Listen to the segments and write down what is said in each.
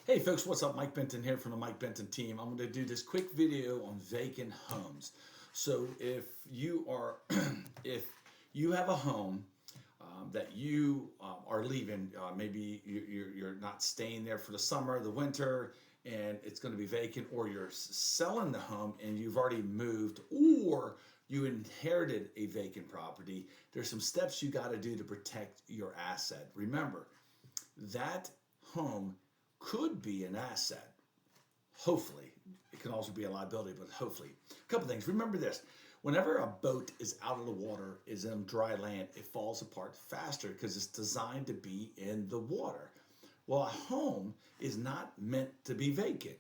Hey folks, what's up? Mike Benton here from the Mike Benton team. I'm going to do this quick video on vacant homes. So if you are, if you have a home that you are leaving, maybe you're not staying there for the summer, the winter, and it's going to be vacant, or you're selling the home and you've already moved, or you inherited a vacant property, there's some steps you got to do to protect your asset. Remember, that home could be an asset. Hopefully, it can also be a liability, but hopefully. A couple things. Remember this: whenever a boat is out of the water, is in dry land, it falls apart faster because it's designed to be in the water. Well, a home is not meant to be vacant.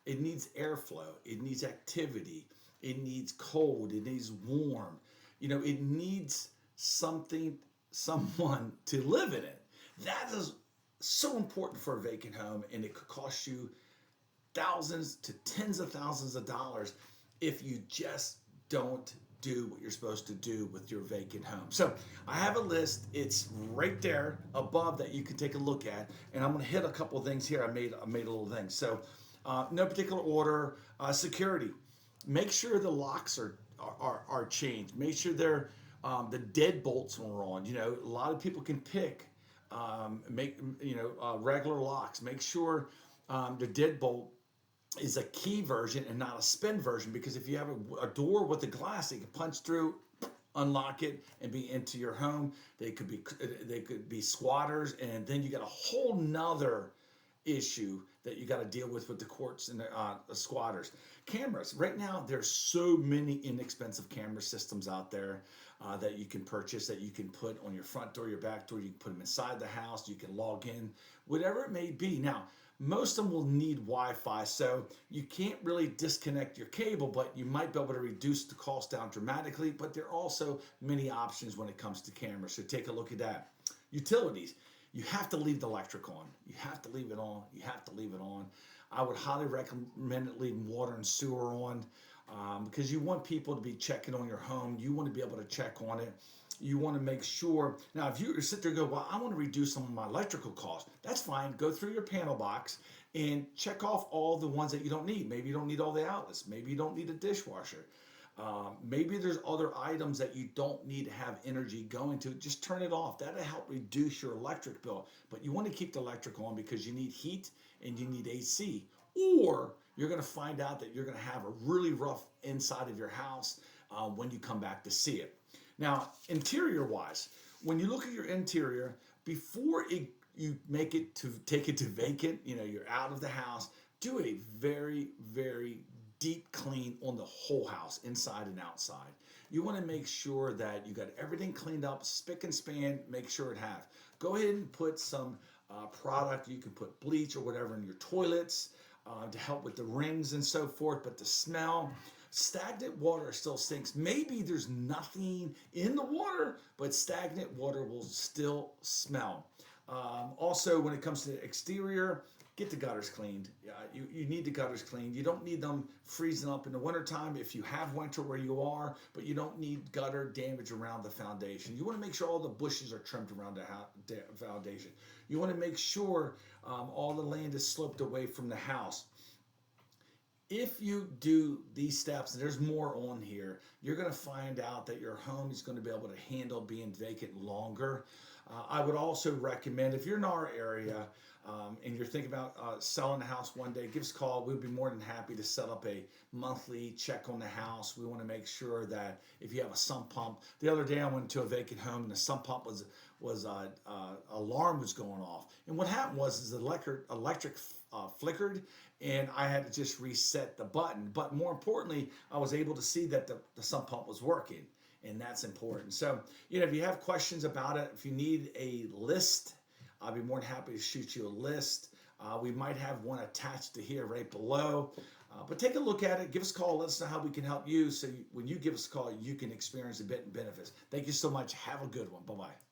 It needs airflow, it needs activity, it needs cold, it needs warm. It needs something, someone to live in it. That is so important for a vacant home, and it could cost you thousands to tens of thousands of dollars if you just don't do what you're supposed to do with your vacant home. So I have a list. It's right there above that you can take a look at, and I'm going to hit a couple of things here. I made a little thing. So no particular order. Security. Make sure the locks are changed. Make sure they're the deadbolts are on. A lot of people can pick make regular locks. Make sure the deadbolt is a key version and not a spin version, because if you have a door with a glass, you can punch through, unlock it, and be into your home. They could be squatters, and then you got a whole nother issue that you got to deal with the courts and the squatters. Cameras. Right now, there's so many inexpensive camera systems out there that you can purchase, that you can put on your front door, your back door. You can put them inside the house. You can log in, whatever it may be. Now, most of them will need Wi-Fi, so you can't really disconnect your cable, but you might be able to reduce the cost down dramatically. But there are also many options when it comes to cameras, so take a look at that. Utilities. You have to leave the electric on. You have to leave it on. You have to leave it on. I would highly recommend leaving water and sewer on, because you want people to be checking on your home. You want to be able to check on it. You want to make sure. Now, if you sit there and go, well, I want to reduce some of my electrical costs, that's fine. Go through your panel box and check off all the ones that you don't need. Maybe you don't need all the outlets. Maybe you don't need a dishwasher. Maybe there's other items that you don't need to have energy going to. Just turn it off. That'll help reduce your electric bill. But you want to keep the electric on because you need heat and you need AC. Or you're going to find out that you're going to have a really rough inside of your house when you come back to see it. Now, interior wise, when you look at your interior, before you take it to vacant, you're out of the house, do a very, very deep clean on the whole house, inside and outside. You want to make sure that you got everything cleaned up, spick and span, make sure it have. Go ahead and put some product. You can put bleach or whatever in your toilets to help with the rings and so forth, but the smell. Stagnant water still stinks. Maybe there's nothing in the water, but stagnant water will still smell. Also, when it comes to the exterior, get the gutters cleaned. You need the gutters cleaned. You don't need them freezing up in the wintertime if you have winter where you are, but you don't need gutter damage around the foundation. You want to make sure all the bushes are trimmed around the foundation. You want to make sure all the land is sloped away from the house. If you do these steps, and there's more on here, you're going to find out that your home is going to be able to handle being vacant longer. I would also recommend, if you're in our area and you're thinking about selling the house one day, give us a call. We'd be more than happy to set up a monthly check on the house. We want to make sure that if you have a sump pump. The other day I went to a vacant home and the sump pump was alarm was going off. And what happened was the electric flickered, and I had to just reset the button. But more importantly, I was able to see that the sump pump was working, and that's important. So, if you have questions about it, if you need a list, I'll be more than happy to shoot you a list. We might have one attached to here right below. But take a look at it. Give us a call. Let us know how we can help you. So when you give us a call, you can experience the benefits. Thank you so much. Have a good one. Bye-bye.